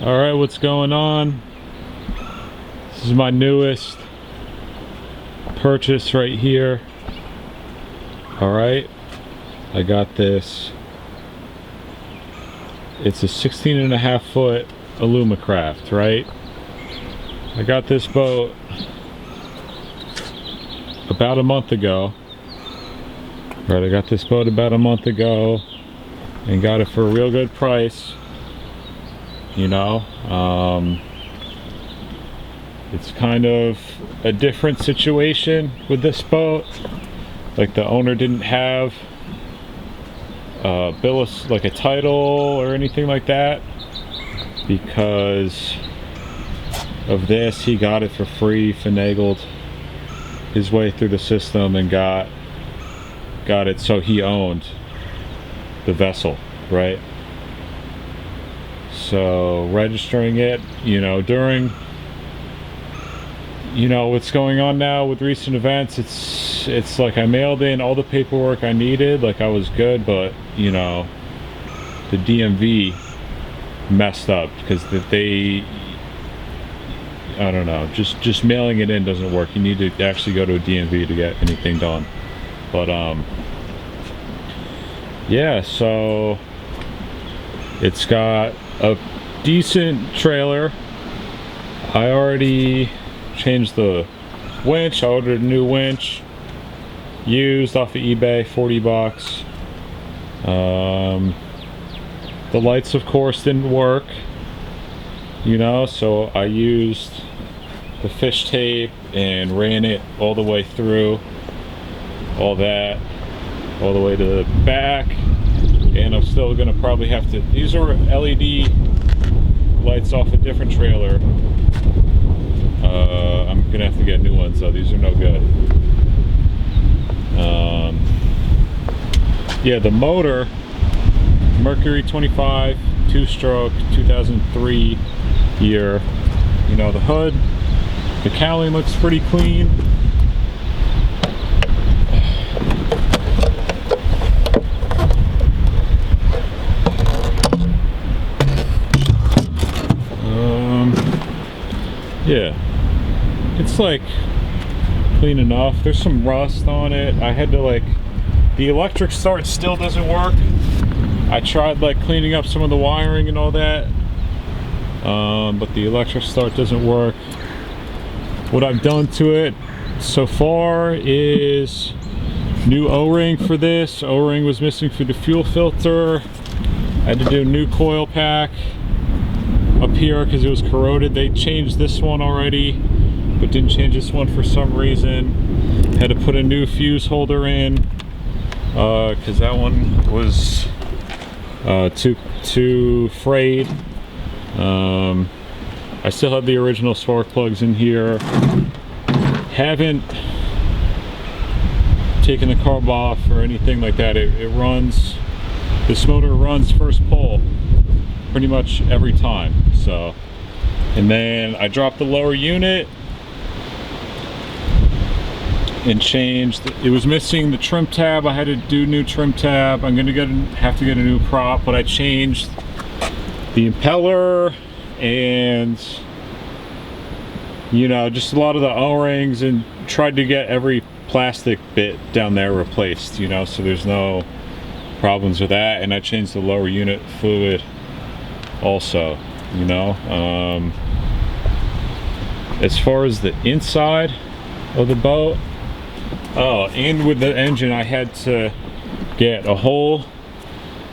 Alright, what's going on? This is my newest purchase right here. Alright, I got this. It's a 16.5 foot Alumacraft, right? I got this boat about a month ago. Right, I got this boat about a month ago and got it for a real good price. You know, it's kind of a different situation with this boat. Like, the owner didn't have a bill of, like, a title or anything like that. Because of this, he got it for free, finagled his way through the system and got it so he owned the vessel, right? So registering it, you know, during, you know, what's going on now with recent events, it's like I mailed in all the paperwork I needed, like I was good, but, you know, the DMV messed up because they, I don't know, just mailing it in doesn't work. You need to actually go to a DMV to get anything done. But yeah, so it's got a decent trailer. I already changed the winch. I ordered a new winch, used off of eBay, 40 bucks. The lights, of course, didn't work, you know, so I used the fish tape and ran it all the way through, all that, all the way to the back. And I'm still gonna probably have to, these are LED lights off a different trailer. I'm gonna have to get new ones though, these are no good. Yeah, the motor, Mercury 25, 2-stroke, 2003 year. You know, the hood, the cowling looks pretty clean. Yeah, it's like clean enough. There's some rust on it. I had to, like, the electric start still doesn't work. I tried like cleaning up some of the wiring and all that, but the electric start doesn't work. What I've done to it so far is new O-ring for this. O-ring was missing for the fuel filter. I had to do a new coil pack up here because it was corroded. They changed this one already, but didn't change this one for some reason. Had to put a new fuse holder in because that one was too frayed. I still have the original spark plugs in here. Haven't taken the carb off or anything like that. It runs, this motor runs first pull pretty much every time. So, and then I dropped the lower unit and changed. It was missing the trim tab. I had to do new trim tab. I'm gonna have to get a new prop, but I changed the impeller and, you know, just a lot of the O-rings and tried to get every plastic bit down there replaced, you know, so there's no problems with that. And I changed the lower unit fluid also, you know. As far as the inside of the boat, oh, and with the engine, I had to get a whole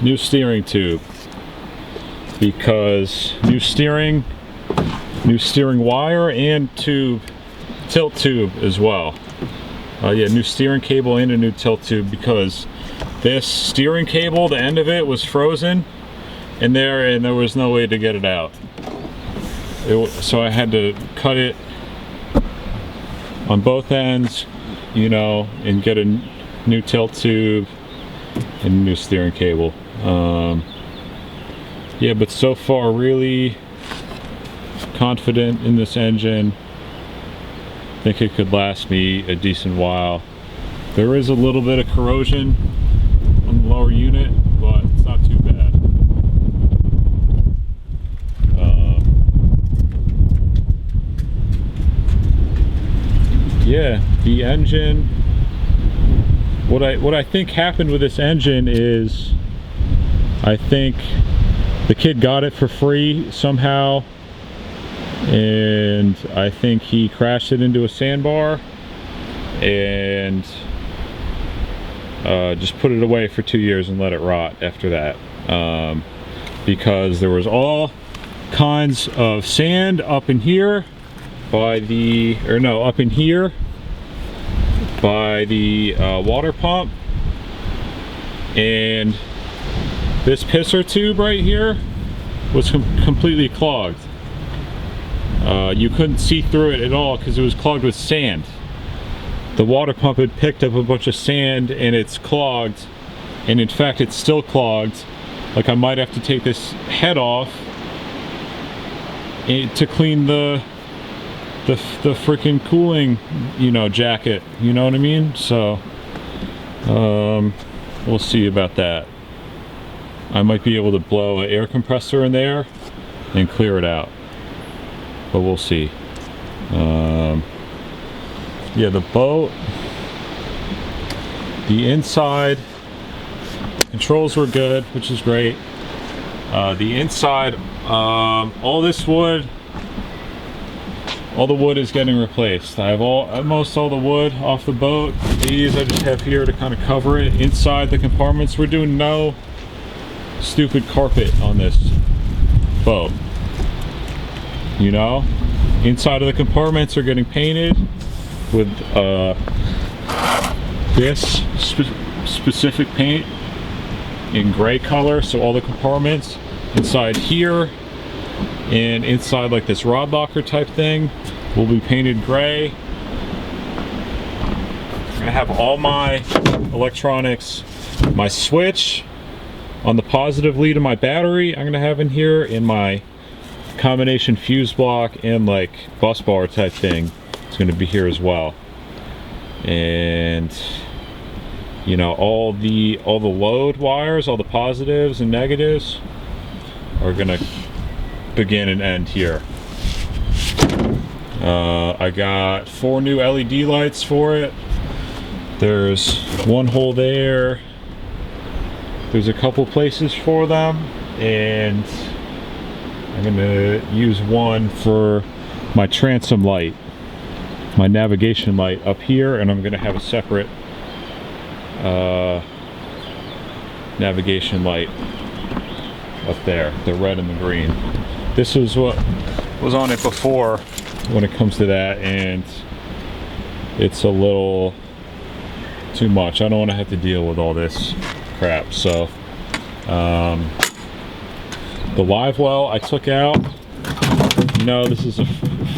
new steering tube because new steering wire and tilt tube as well. Yeah, new steering cable and a new tilt tube because this steering cable, the end of it was frozen in there and there was no way to get it out. So I had to cut it on both ends, you know, and get a new tilt tube and a new steering cable. Yeah, but so far really confident in this engine. I think it could last me a decent while. There is a little bit of corrosion on the lower unit, but it's not too bad. yeah, the engine, what I think happened with this engine is, I think the kid got it for free somehow, and I think he crashed it into a sandbar and just put it away for 2 years and let it rot after that, because there was all kinds of sand up in here by the, or no, up in here by the water pump, and this pisser tube right here was completely clogged. You couldn't see through it at all because it was clogged with sand. The water pump had picked up a bunch of sand and it's clogged, and in fact it's still clogged. Like, I might have to take this head off to clean the freaking cooling, you know, jacket, you know what I mean? So we'll see about that. I might be able to blow an air compressor in there and clear it out, but we'll see. Yeah, the boat, the inside controls were good, which is great. The inside, all this wood, all the wood is getting replaced. I have almost all the wood off the boat. These I just have here to kind of cover it. Inside the compartments, we're doing no stupid carpet on this boat. You know, inside of the compartments are getting painted with this specific paint in gray color. So all the compartments inside here and inside like this rod locker type thing will be painted gray. I have all my electronics, my switch on the positive lead of my battery I'm gonna have in here, in my combination fuse block and like bus bar type thing. It's gonna be here as well. And you know, all the load wires, all the positives and negatives are gonna begin and end here. I got 4 new LED lights for it. There's one hole there. There's a couple places for them, and I'm gonna use one for my transom light, my navigation light up here, and I'm gonna have a separate navigation light up there, the red and the green. This is what was on it before when it comes to that, and it's a little too much. I don't want to have to deal with all this crap. So the live well I took out. You know, this is a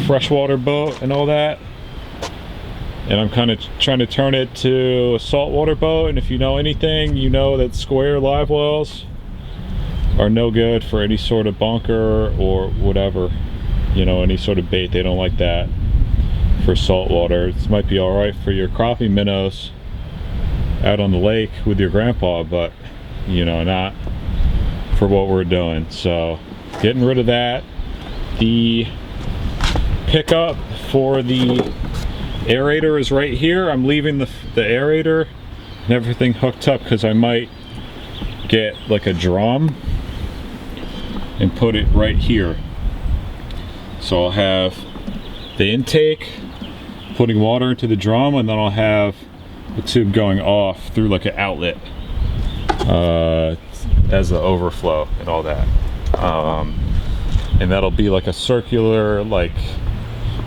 freshwater boat and all that, and I'm kind of trying to turn it to a saltwater boat. And if you know anything, you know that square live wells are no good for any sort of bunker or whatever, you know, any sort of bait. They don't like that for saltwater. This might be all right for your crappie minnows out on the lake with your grandpa, but you know, not for what we're doing. So getting rid of that. The pickup for the aerator is right here. I'm leaving the aerator and everything hooked up because I might get like a drum and put it right here. So I'll have the intake putting water into the drum, and then I'll have the tube going off through like an outlet as the overflow and all that. And that'll be like a circular, like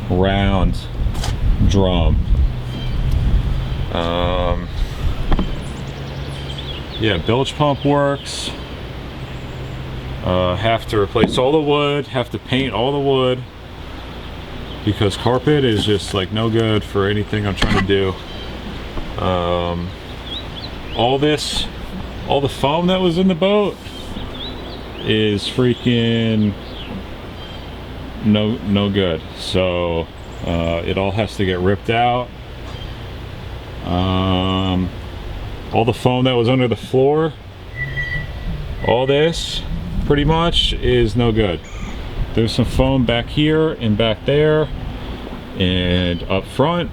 round drum. Yeah, bilge pump works. Have to replace all the wood, have to paint all the wood, because carpet is just like no good for anything I'm trying to do. All the foam that was in the boat is freaking no good. So it all has to get ripped out. All the foam that was under the floor, all this pretty much is no good. There's some foam back here and back there and up front,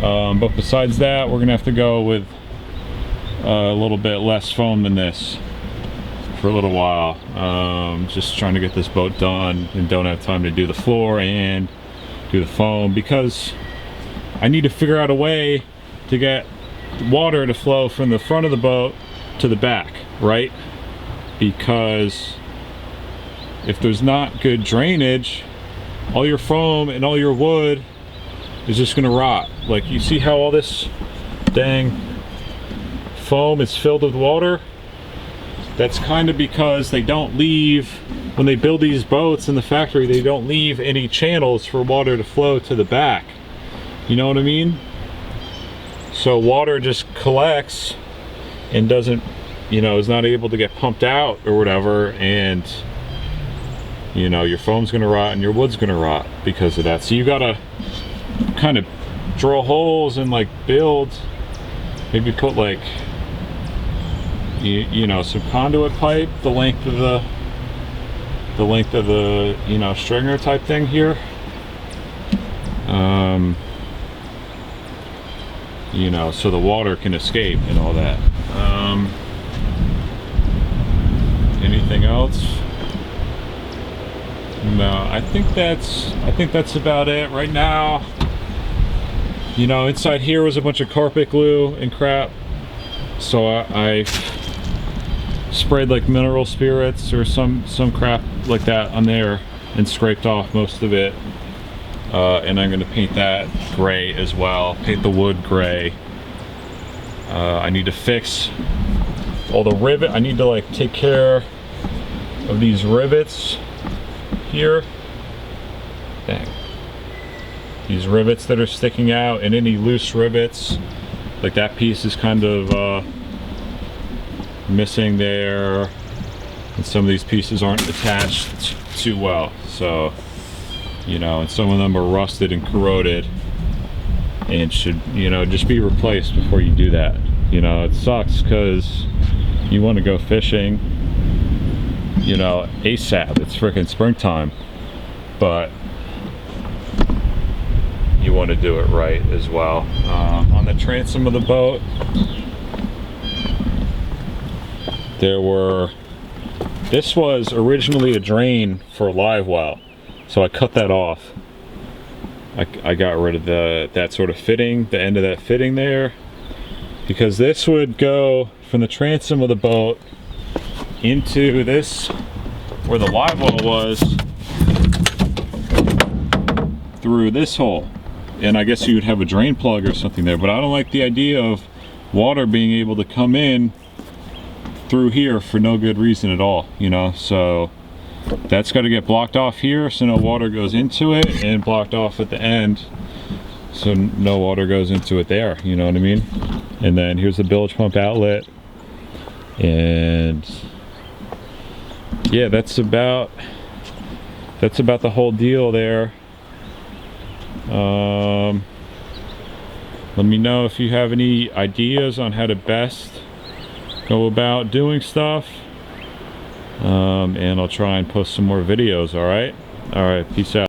But besides that, we're gonna have to go with a little bit less foam than this for a little while. Just trying to get this boat done and don't have time to do the floor and do the foam, because I need to figure out a way to get water to flow from the front of the boat to the back, right? Because if there's not good drainage, all your foam and all your wood is just gonna rot. Like, you see how all this dang foam is filled with water? That's kind of because they don't leave, when they build these boats in the factory, they don't leave any channels for water to flow to the back. You know what I mean? So water just collects and doesn't, you know, is not able to get pumped out or whatever, and you know, your foam's gonna rot and your wood's gonna rot because of that. So you gotta kind of drill holes and like build, maybe put like, you know, some conduit pipe the length of the you know, stringer type thing here. You know, so the water can escape and all that. Anything else? No, I think that's about it right now. You know, inside here was a bunch of carpet glue and crap, so I sprayed like mineral spirits or some crap like that on there and scraped off most of it. And I'm gonna paint that gray as well, paint the wood gray. I need to fix all the rivet. I need to like take care of these rivets here. Dang. These rivets that are sticking out, and any loose rivets, like that piece is kind of missing there, and some of these pieces aren't attached too well, so you know, and some of them are rusted and corroded and should, you know, just be replaced before you do that. You know, it sucks because you want to go fishing, you know, ASAP. It's freaking springtime, but you want to do it right as well. On the transom of the boat, this was originally a drain for a live well, so I cut that off. I got rid of that sort of fitting, the end of that fitting there, because this would go from the transom of the boat into this, where the live well was, through this hole. And I guess you would have a drain plug or something there, but I don't like the idea of water being able to come in through here for no good reason at all, you know. So that's got to get blocked off here so no water goes into it, and blocked off at the end so no water goes into it there, you know what I mean? And then here's the bilge pump outlet, and yeah, that's about the whole deal there. Let me know if you have any ideas on how to best go about doing stuff, and I'll try and post some more videos. All right, peace out.